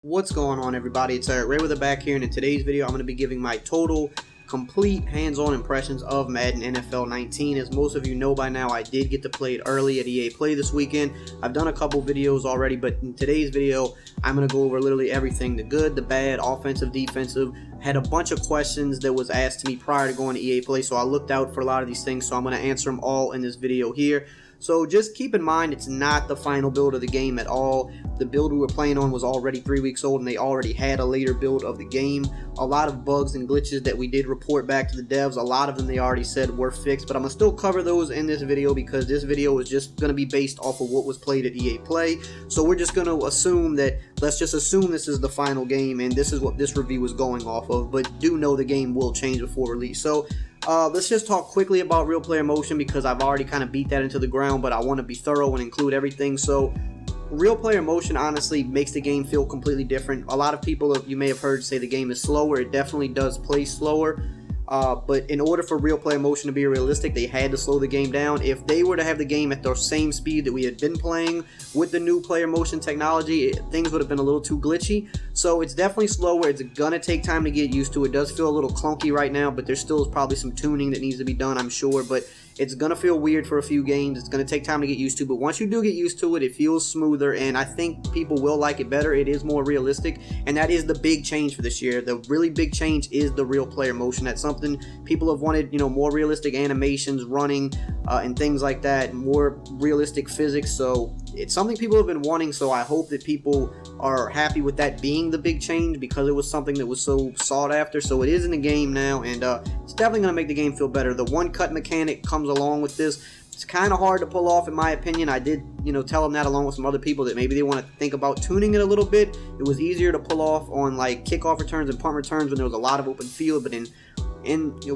What's going on, everybody? It's EricRayweather back here, and in today's video I'm going to be giving my total complete hands-on impressions of Madden NFL 19. As most of you know by now, I did get to play it early at EA Play this weekend. I've done a couple videos already, but in today's video I'm going to go over literally everything: the good, the bad, offensive, defensive. Had a bunch of questions that was asked to me prior to going to EA Play, so I looked out for a lot of these things, so I'm going to answer them all in this video here. So just keep in mind, it's not the final build of the game at all. The build we were playing on was already 3 weeks old, and they already had a later build of the game. A lot of bugs and glitches that we did report back to the devs, a lot of them they already said were fixed, but I'm going to still cover those in this video because this video is just going to be based off of what was played at EA Play. So we're just going to assume that, let's just assume this is the final game, and this is what this review is going off of, but do know the game will change before release. So let's just talk quickly about real player motion because I've already kind of beat that into the ground, but I want to be thorough and include everything. So real player motion honestly makes the game feel completely different. A lot of people, you may have heard, say the game is slower. It definitely does play slower. But in order for real player motion to be realistic, they had to slow the game down. If they were to have the game at the same speed that we had been playing with the new player motion technology, things would have been a little too glitchy. So it's definitely slower. It's gonna take time to get used to. It does feel a little clunky right now, but there still is probably some tuning that needs to be done, I'm sure. But it's gonna feel weird for a few games. It's gonna take time to get used to, but once you do get used to it, it feels smoother, and I think people will like it better. It is more realistic, and that is the big change for this year. The really big change is the real player motion. That's something people have wanted, more realistic animations running and things like that, more realistic physics. So it's something people have been wanting, so I hope that people are happy with that being the big change because it was something that was so sought after. So it is in the game now, and it's definitely going to make the game feel better. The one cut mechanic comes along with this. It's kind of hard to pull off, in my opinion. I did, tell them that along with some other people that maybe they want to think about tuning it a little bit. It was easier to pull off on like kickoff returns and punt returns when there was a lot of open field, but in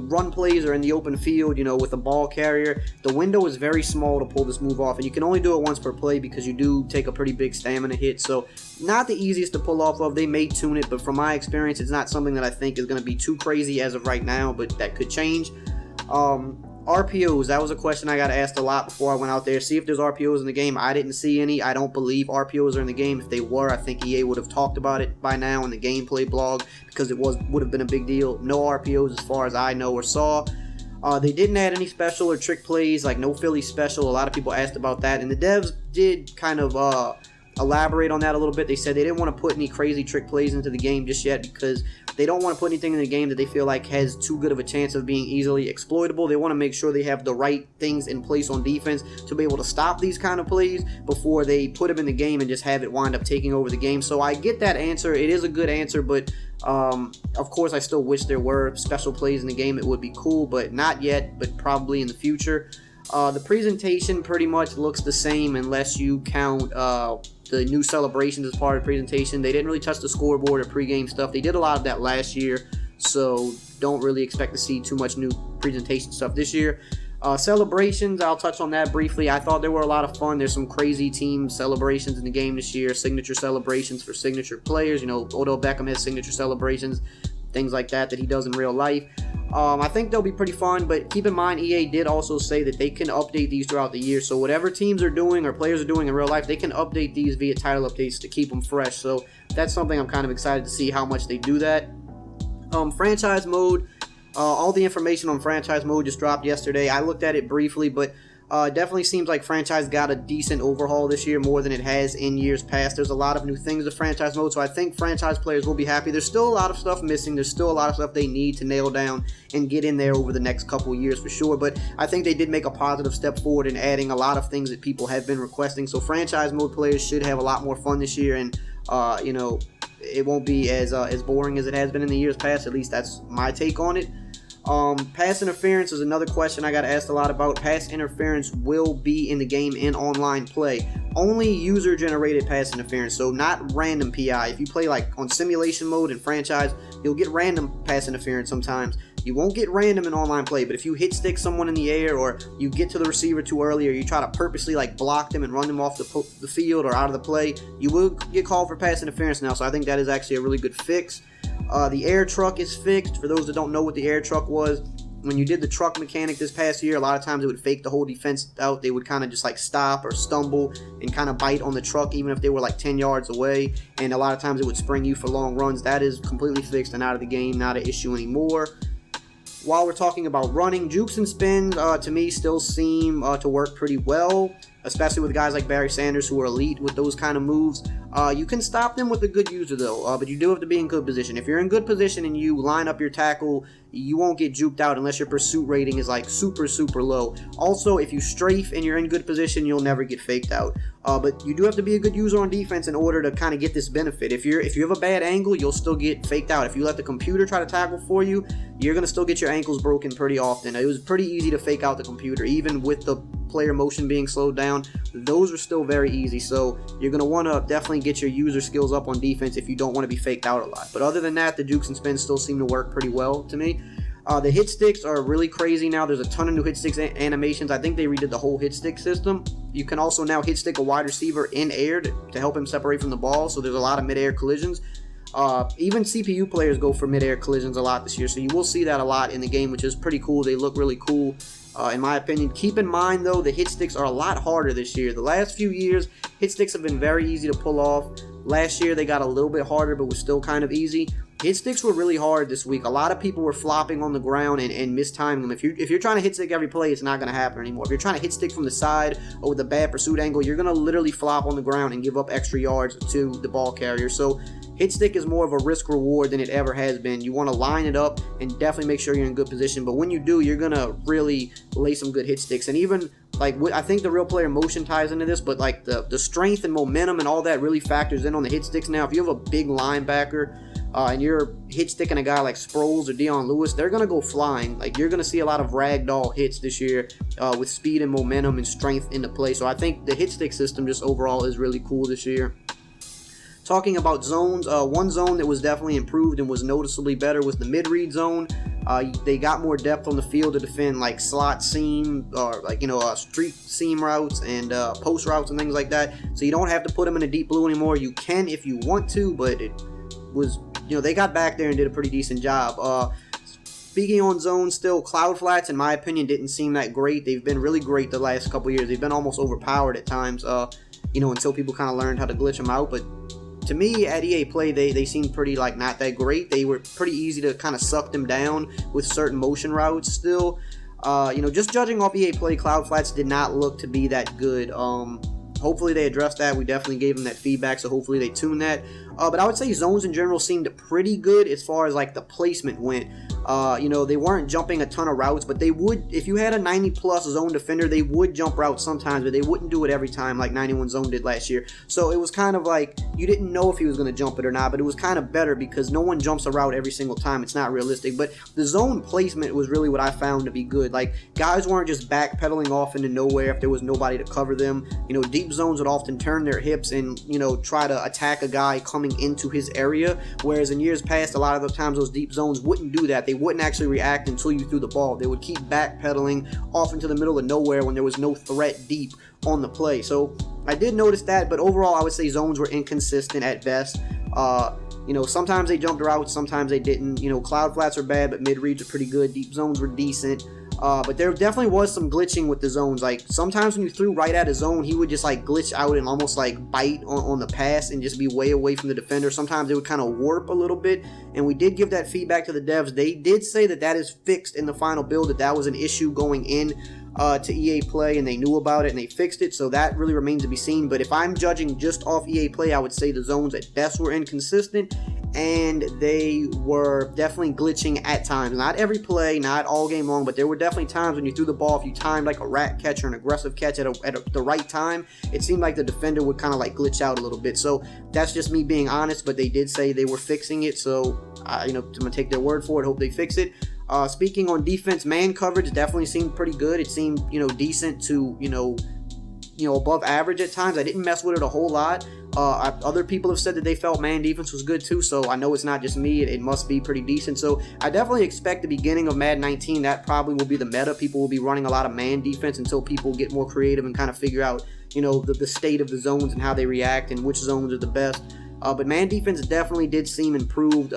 run plays or in the open field, with a ball carrier, the window is very small to pull this move off, and you can only do it once per play because you do take a pretty big stamina hit. So not the easiest to pull off of. They may tune it, but from my experience, it's not something that I think is going to be too crazy as of right now, but that could change. RPOs, that was a question I got asked a lot before I went out there. See if there's RPOs in the game. I didn't see any. I don't believe RPOs are in the game. If they were, I think EA would have talked about it by now in the gameplay blog because it would have been a big deal. No RPOs as far as I know or saw. They didn't add any special or trick plays, like no Philly special. A lot of people asked about that, and the devs did kind of elaborate on that a little bit. They said they didn't want to put any crazy trick plays into the game just yet because they don't want to put anything in the game that they feel like has too good of a chance of being easily exploitable. They want to make sure they have the right things in place on defense to be able to stop these kind of plays before they put them in the game and just have it wind up taking over the game. So I get that answer. It is a good answer, but of course I still wish there were special plays in the game. It would be cool, but not yet, but probably in the future. The presentation pretty much looks the same unless you count the new celebrations as part of the presentation. They didn't really touch the scoreboard or pregame stuff. They did a lot of that last year, so don't really expect to see too much new presentation stuff this year. Celebrations, I'll touch on that briefly. I thought they were a lot of fun. There's some crazy team celebrations in the game this year, signature celebrations for signature players. Odell Beckham has signature celebrations, things like that he does in real life. I think they'll be pretty fun, but keep in mind EA did also say that they can update these throughout the year. So whatever teams are doing or players are doing in real life, they can update these via title updates to keep them fresh. So that's something I'm kind of excited to see how much they do that. Franchise mode, all the information on franchise mode just dropped yesterday. I looked at it briefly, but definitely seems like franchise got a decent overhaul this year, more than it has in years past. There's a lot of new things to franchise mode, so I think franchise players will be happy. There's still a lot of stuff missing. There's still a lot of stuff they need to nail down and get in there over the next couple of years for sure, but I think they did make a positive step forward in adding a lot of things that people have been requesting. So franchise mode players should have a lot more fun this year, and it won't be as boring as it has been in the years past. At least that's my take on it. Pass interference is another question I got asked a lot about. Pass interference will be in the game in online play. Only user-generated pass interference, so not random PI. If you play like on simulation mode in franchise, you'll get random pass interference sometimes. You won't get random in online play, but if you hit stick someone in the air, or you get to the receiver too early, or you try to purposely like block them and run them off the field or out of the play, you will get called for pass interference now. So I think that is actually a really good fix. The air truck is fixed. For those that don't know what the air truck was, when you did the truck mechanic this past year, a lot of times it would fake the whole defense out. They would kind of just like stop or stumble and kind of bite on the truck even if they were like 10 yards away, and a lot of times it would spring you for long runs. That is completely fixed and out of the game, not an issue anymore. While we're talking about running, jukes and spins to me still seem to work pretty well, especially with guys like Barry Sanders who are elite with those kind of moves. You can stop them with a good user though, but you do have to be in good position. If you're in good position and you line up your tackle, you won't get juked out unless your pursuit rating is like super low. Also, if you strafe and you're in good position, you'll never get faked out. But you do have to be a good user on defense in order to kind of get this benefit. If you have a bad angle, you'll still get faked out. If you let the computer try to tackle for you, you're going to still get your ankles broken pretty often. It was pretty easy to fake out the computer, even with the player motion being slowed down. Those are still very easy, so you're going to want to definitely get your user skills up on defense if you don't want to be faked out a lot. But other than that, the jukes and spins still seem to work pretty well to me. The hit sticks are really crazy now. There's a ton of new hit sticks animations. I think they redid the whole hit stick system. You can also now hit stick a wide receiver in air to help him separate from the ball, so there's a lot of mid-air collisions. Even CPU players go for mid-air collisions a lot this year, so you will see that a lot in the game, which is pretty cool. They look really cool, in my opinion. Keep in mind, though, the hit sticks are a lot harder this year. The last few years, hit sticks have been very easy to pull off. Last year, they got a little bit harder, but was still kind of easy. Hit sticks were really hard this week. A lot of people were flopping on the ground and mistiming them. If you're trying to hit stick every play, it's not going to happen anymore. If you're trying to hit stick from the side or with a bad pursuit angle, you're going to literally flop on the ground and give up extra yards to the ball carrier. So hit stick is more of a risk reward than it ever has been. You want to line it up and definitely make sure you're in good position. But when you do, you're going to really lay some good hit sticks. And even like I think the real player motion ties into this, but like the strength and momentum and all that really factors in on the hit sticks now. If you have a big linebacker and you're hit sticking a guy like Sproles or Dion Lewis, they're going to go flying. Like, you're going to see a lot of ragdoll hits this year with speed and momentum and strength into play. So I think the hit stick system just overall is really cool this year. Talking about zones, one zone that was definitely improved and was noticeably better was the mid-read zone. They got more depth on the field to defend like slot seam or like, street seam routes and post routes and things like that. So you don't have to put them in a deep blue anymore. You can if you want to, but it was, they got back there and did a pretty decent job. Speaking on zones still, cloud flats, in my opinion, didn't seem that great. They've been really great the last couple years. They've been almost overpowered at times, until people kind of learned how to glitch them out. But to me, at EA Play, they seemed pretty, not that great. They were pretty easy to kind of suck them down with certain motion routes still. Just judging off EA Play, cloud flats did not look to be that good. Hopefully they addressed that. We definitely gave them that feedback, so hopefully they tune that. But I would say zones in general seemed pretty good as far as the placement went. They weren't jumping a ton of routes, but they would, if you had a 90+ zone defender, they would jump routes sometimes, but they wouldn't do it every time like 91 zone did last year. So it was kind of like you didn't know if he was going to jump it or not, but it was kind of better because no one jumps a route every single time. It's not realistic, but the zone placement was really what I found to be good. Like, guys weren't just backpedaling off into nowhere if there was nobody to cover them. Deep zones would often turn their hips and try to attack a guy coming into his area, whereas in years past, a lot of the times those deep zones wouldn't do that. They wouldn't actually react until you threw the ball. They would keep backpedaling off into the middle of nowhere when there was no threat deep on the play. So I did notice that, but overall I would say zones were inconsistent at best. Sometimes they jumped routes, sometimes they didn't. Cloud flats are bad, but mid reads are pretty good. Deep zones were decent. But there definitely was some glitching with the zones. Like, sometimes when you threw right at a zone, he would just glitch out and almost bite on the pass and just be way away from the defender. Sometimes it would kind of warp a little bit, and we did give that feedback to the devs. They did say that is fixed in the final build, that was an issue going in to EA Play, and they knew about it and they fixed it, so that really remains to be seen. But if I'm judging just off EA Play, I would say the zones at best were inconsistent, and they were definitely glitching at times. Not every play, not all game long, but there were definitely times when you threw the ball, if you timed a rat catch or an aggressive catch at the right time, it seemed like the defender would kind of glitch out a little bit. So that's just me being honest, but they did say they were fixing it, so I'm gonna take their word for it. Hope they fix it. Speaking on defense, man coverage definitely seemed pretty good. It seemed decent to above average at times. I didn't mess with it a whole lot. Other people have said that they felt man defense was good too, so I know it's not just me. It must be pretty decent. So I definitely expect the beginning of Madden 19, that probably will be the meta. People will be running a lot of man defense until people get more creative and kind of figure out the state of the zones and how they react and which zones are the best. But man defense definitely did seem improved.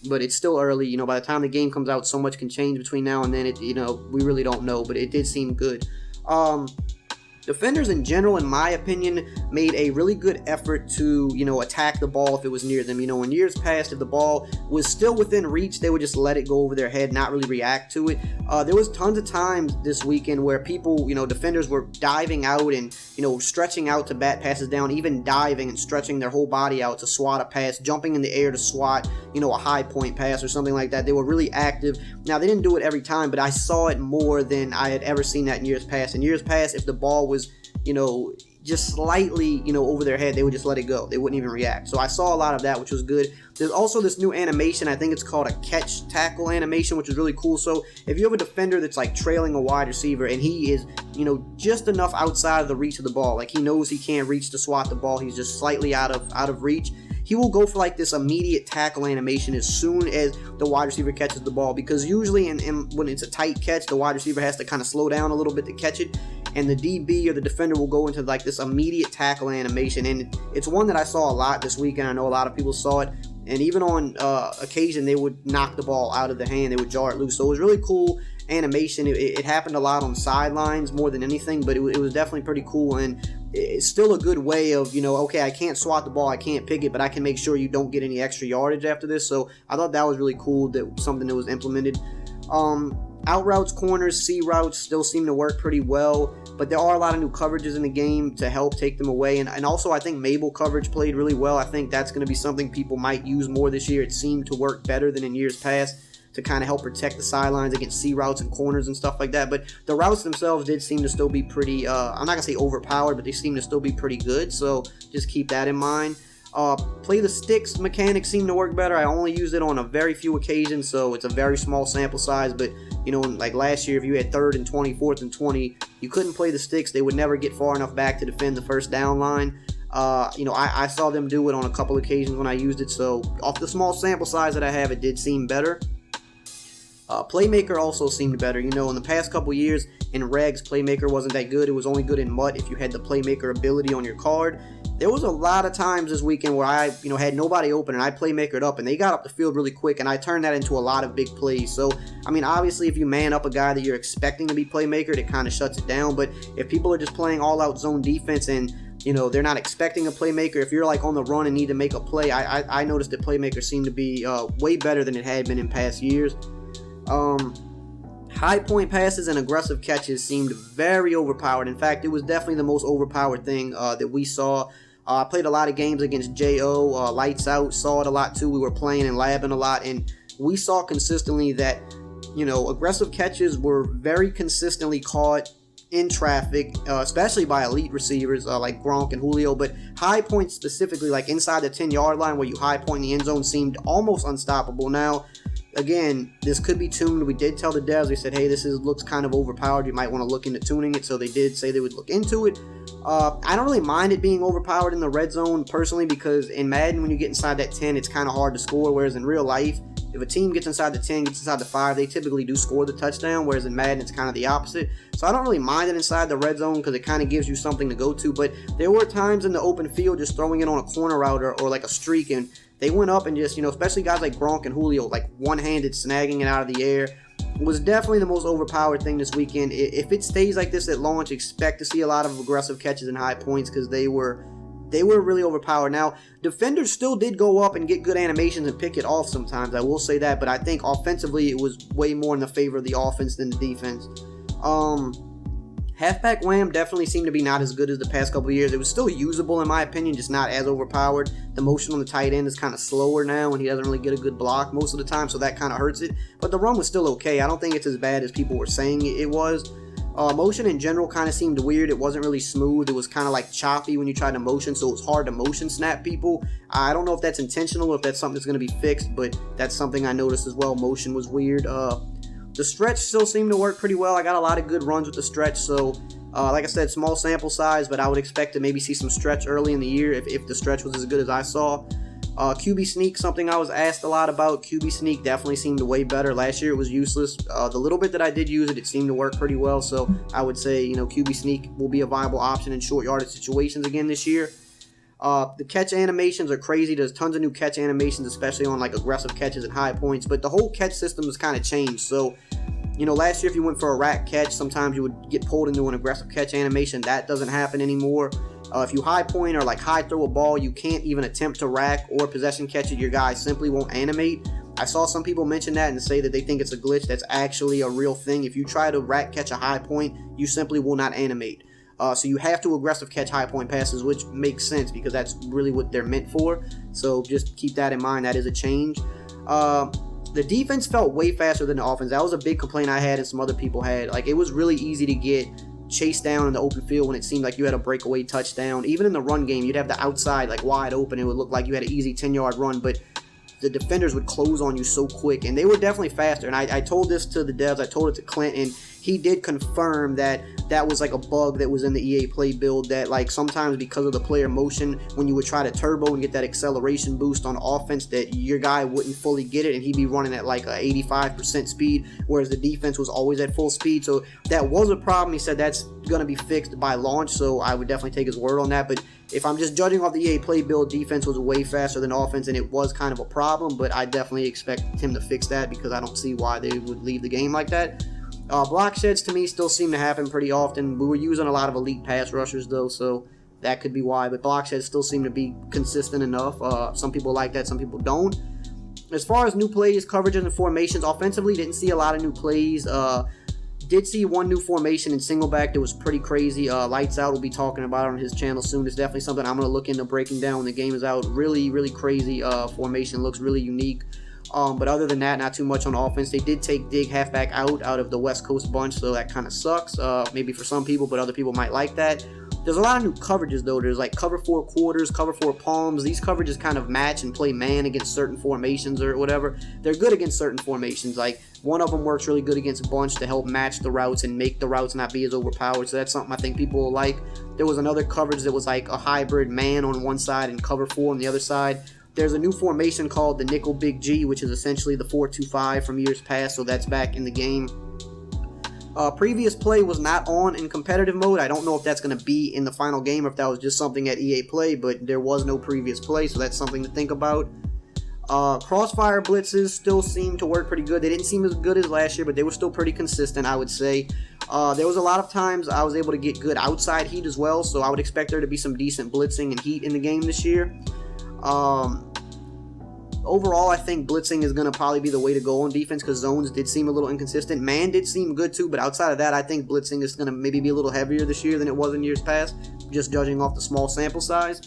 but it's still early. You know, by the time the game comes out, so much can change between now and then. We really don't know, but it did seem good. Defenders in general, in my opinion, made a really good effort to, attack the ball if it was near them. In years past, if the ball was still within reach, they would just let it go over their head, not really react to it. There was tons of times this weekend where people, defenders were diving out and, stretching out to bat passes down, even diving and stretching their whole body out to swat a pass, jumping in the air to swat, a high point pass or something like that. They were really active. Now, they didn't do it every time, but I saw it more than I had ever seen that in years past. In years past, if the ball was just slightly, over their head, they would just let it go. They wouldn't even react. So I saw a lot of that, which was good. There's also this new animation. I think it's called a catch tackle animation, which is really cool. So if you have a defender that's like trailing a wide receiver and he is, just enough outside of the reach of the ball, like he knows he can't reach to swat the ball, he's just slightly out of reach, he will go for like this immediate tackle animation as soon as the wide receiver catches the ball, because usually when it's a tight catch, the wide receiver has to kind of slow down a little bit to catch it, and the DB or the defender will go into like this immediate tackle animation. And it's one that I saw a lot this weekend. I know a lot of people saw it, and even on occasion they would knock the ball out of the hand, they would jar it loose. So it was really cool animation. It happened a lot on sidelines more than anything, but it was definitely pretty cool, and it's still a good way of, okay, I can't swat the ball, I can't pick it, but I can make sure you don't get any extra yardage after this. So I thought that was really cool, that something that was implemented. Out routes, corners, C routes still seem to work pretty well, but there are a lot of new coverages in the game to help take them away. And also I think Mabel coverage played really well. I think that's going to be something people might use more this year. It seemed to work better than in years past to kind of help protect the sidelines against C routes and corners and stuff like that. But the routes themselves did seem to still be pretty, I'm not going to say overpowered, but they seem to still be pretty good. So just keep that in mind. Play the sticks mechanics seem to work better. I only used it on a very few occasions, so it's a very small sample size. But, like last year, if you had 3rd and 20, 4th and 20, you couldn't play the sticks. They would never get far enough back to defend the first down line. I saw them do it on a couple occasions when I used it. So off the small sample size that I have, it did seem better. Playmaker also seemed better. In the past couple years in regs, Playmaker wasn't that good. It was only good in MUT if you had the Playmaker ability on your card. There was a lot of times this weekend where I, had nobody open and I Playmakered up and they got up the field really quick, and I turned that into a lot of big plays. So, obviously if you man up a guy that you're expecting to be Playmaker, it kind of shuts it down. But if people are just playing all-out zone defense and they're not expecting a Playmaker, if you're like on the run and need to make a play, I noticed that Playmaker seemed to be way better than it had been in past years. High point passes and aggressive catches seemed very overpowered. In fact, it was definitely the most overpowered thing that we saw. I played a lot of games against J.O., Lights Out, saw it a lot too. We were playing and labbing a lot, and we saw consistently that, aggressive catches were very consistently caught in traffic, especially by elite receivers like Gronk and Julio. But high points specifically, like inside the 10-yard line where you high point in the end zone, seemed almost unstoppable. Now, again, this could be tuned. We did tell the devs, we said, hey, looks kind of overpowered. You might want to look into tuning it. So they did say they would look into it. I don't really mind it being overpowered in the red zone personally, because in Madden, when you get inside that 10, it's kind of hard to score. Whereas in real life, if a team gets inside the 10, gets inside the 5, they typically do score the touchdown. Whereas in Madden, it's kind of the opposite. So I don't really mind it inside the red zone because it kind of gives you something to go to. But there were times in the open field just throwing it on a corner route or like a streak, and they went up and just, especially guys like Gronk and Julio, like one-handed snagging it out of the air, was definitely the most overpowered thing this weekend. If it stays like this at launch, expect to see a lot of aggressive catches and high points because they were really overpowered. Now, defenders still did go up and get good animations and pick it off sometimes, I will say that, but I think offensively it was way more in the favor of the offense than the defense. Halfback Wham definitely seemed to be not as good as the past couple of years. It was still usable in my opinion, just not as overpowered. The motion on the tight end is kind of slower now and he doesn't really get a good block most of the time, so that kind of hurts it. But the run was still okay. I don't think it's as bad as people were saying it was. Motion in general kind of seemed weird. It wasn't really smooth. It was kind of like choppy when you tried to motion, so it was hard to motion snap people. I don't know if that's intentional or if that's something that's going to be fixed, but that's something I noticed as well. Motion was weird. The stretch still seemed to work pretty well. I got a lot of good runs with the stretch, so like I said, small sample size, but I would expect to maybe see some stretch early in the year if the stretch was as good as I saw. QB sneak, something I was asked a lot about. QB sneak definitely seemed way better. Last year it was useless. The little bit that I did use it, it seemed to work pretty well, so I would say, QB sneak will be a viable option in short yardage situations again this year. The catch animations are crazy. There's tons of new catch animations, especially on like aggressive catches and high points, but the whole catch system has kind of changed. So, you know, last year if you went for a rack catch, sometimes you would get pulled into an aggressive catch animation. That doesn't happen anymore. If you high point or like high throw a ball, you can't even attempt to rack or possession catch it. Your guy simply won't animate. I saw some people mention that and say that they think it's a glitch. That's actually a real thing. If you try to rack catch a high point, you simply will not animate. So you have to aggressive catch high point passes, which makes sense because that's really what they're meant for. So just keep that in mind. That is a change. The defense felt way faster than the offense. That was a big complaint I had and some other people had. Like, it was really easy to get chased down in the open field when it seemed like you had a breakaway touchdown. Even in the run game, you'd have the outside like wide open. It would look like you had an easy 10-yard run, but the defenders would close on you so quick, and they were definitely faster. And I told this to the devs, I told it to Clint, and he did confirm that that was like a bug that was in the EA Play build, that like sometimes because of the player motion, when you would try to turbo and get that acceleration boost on offense, that your guy wouldn't fully get it and he'd be running at like a 85% speed, whereas the defense was always at full speed. So that was a problem. He said that's going to be fixed by launch, so I would definitely take his word on that. But if I'm just judging off the EA Play build, defense was way faster than offense, and it was kind of a problem, but I definitely expect him to fix that because I don't see why they would leave the game like that. Block sheds to me still seem to happen pretty often. We were using a lot of elite pass rushers though, so that could be why, but block sheds still seem to be consistent enough. Some people like that, some people don't. As far as new plays, coverages, and formations, offensively didn't see a lot of new plays. Did see one new formation in single back that was pretty crazy. Lights Out will be talking about it on his channel soon. It's definitely something I'm going to look into breaking down when the game is out. Really, really crazy formation. Looks really unique. But other than that, not too much on offense. They did take Dig halfback out of the West Coast bunch, so that kind of sucks. Maybe for some people, but other people might like that. There's a lot of new coverages, though. There's like cover 4 quarters, cover 4 palms. These coverages kind of match and play man against certain formations or whatever. They're good against certain formations. Like, one of them works really good against bunch to help match the routes and make the routes not be as overpowered. So that's something I think people will like. There was another coverage that was like a hybrid man on one side and cover 4 on the other side. There's a new formation called the Nickel Big G, which is essentially the 4-2-5 from years past, so that's back in the game. Previous play was not on in competitive mode. I don't know if that's going to be in the final game or if that was just something at EA Play, but there was no previous play, so that's something to think about. Crossfire blitzes still seem to work pretty good. They didn't seem as good as last year, but they were still pretty consistent, I would say. There was a lot of times I was able to get good outside heat as well, so I would expect there to be some decent blitzing and heat in the game this year. Overall, I think blitzing is going to probably be the way to go on defense because zones did seem a little inconsistent. Man did seem good too, but outside of that, I think blitzing is going to maybe be a little heavier this year than it was in years past, just judging off the small sample size.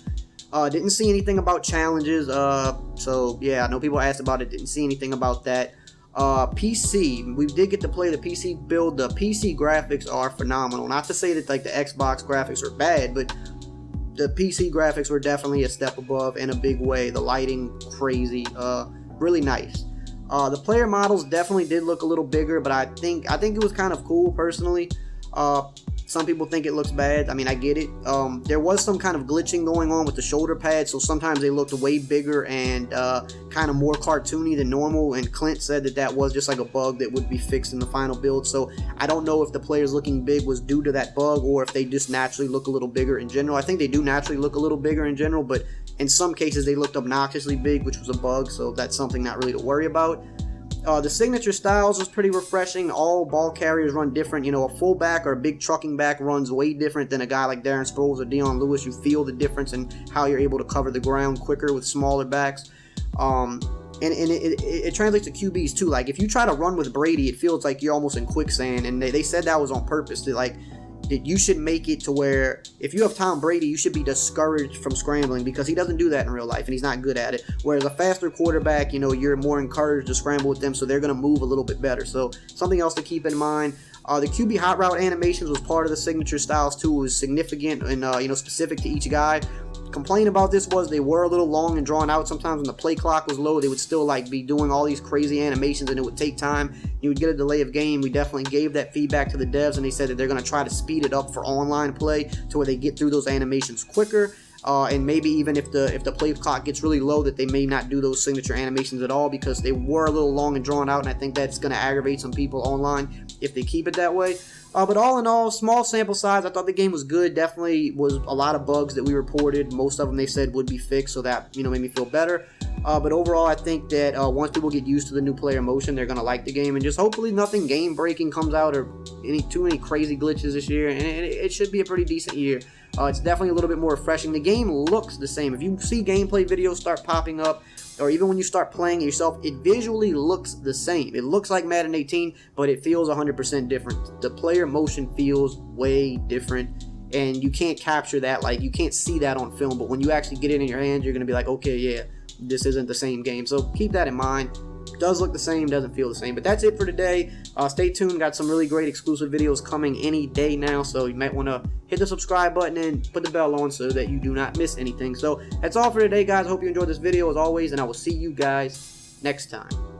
Didn't see anything about challenges, so yeah, I know people asked about it, didn't see anything about that. PC, we did get to play the PC build. The PC graphics are phenomenal. Not to say that like the Xbox graphics are bad, but the PC graphics were definitely a step above in a big way. The lighting, crazy, really nice. The player models definitely did look a little bigger, but I think it was kind of cool personally. Some people think it looks bad. I mean, I get it. There was some kind of glitching going on with the shoulder pads, so sometimes they looked way bigger and kind of more cartoony than normal, and Clint said that was just like a bug that would be fixed in the final build. So I don't know if the players looking big was due to that bug or if they just naturally look a little bigger in general. I think they do naturally look a little bigger in general, but in some cases they looked obnoxiously big, which was a bug, so that's something not really to worry about. The signature styles was pretty refreshing. All ball carriers run different. You know, a fullback or a big trucking back runs way different than a guy like Darren Sproles or Dion Lewis. You feel the difference in how you're able to cover the ground quicker with smaller backs. And it translates to QBs too. Like, if you try to run with Brady, it feels like you're almost in quicksand. And they said that was on purpose. That you should make it to where if you have Tom Brady, you should be discouraged from scrambling because he doesn't do that in real life and he's not good at it. Whereas a faster quarterback, you know, you're more encouraged to scramble with them, so they're going to move a little bit better. So something else to keep in mind. The QB hot route animations was part of the signature styles too. It was significant and you know, specific to each guy. Complaint about this was they were a little long and drawn out. Sometimes when the play clock was low, they would still like be doing all these crazy animations and it would take time. You would get a delay of game. We definitely gave that feedback to the devs and they said that they're going to try to speed it up for online play to where they get through those animations quicker. And maybe even if the play clock gets really low, that they may not do those signature animations at all because they were a little long and drawn out, and I think that's going to aggravate some people online if they keep it that way. But all in all, small sample size. I thought the game was good. Definitely was a lot of bugs that we reported. Most of them they said would be fixed, so that made me feel better. But overall, I think that once people get used to the new player motion, they're gonna like the game, and just hopefully nothing game breaking comes out or too many crazy glitches this year. And it should be a pretty decent year. It's definitely a little bit more refreshing. The game looks the same. If you see gameplay videos start popping up, or even when you start playing it yourself, it visually looks the same. It looks like Madden 18, but it feels 100% different. The player motion feels way different, and you can't capture that. Like, you can't see that on film, but when you actually get it in your hands, you're going to be like, okay, yeah, this isn't the same game. So keep that in mind. Does look the same, doesn't feel the same. But that's it for today. Stay tuned. Got some really great exclusive videos coming any day now, so you might want to hit the subscribe button and put the bell on so that you do not miss anything. So that's all for today, guys. Hope you enjoyed this video as always, and I will see you guys next time.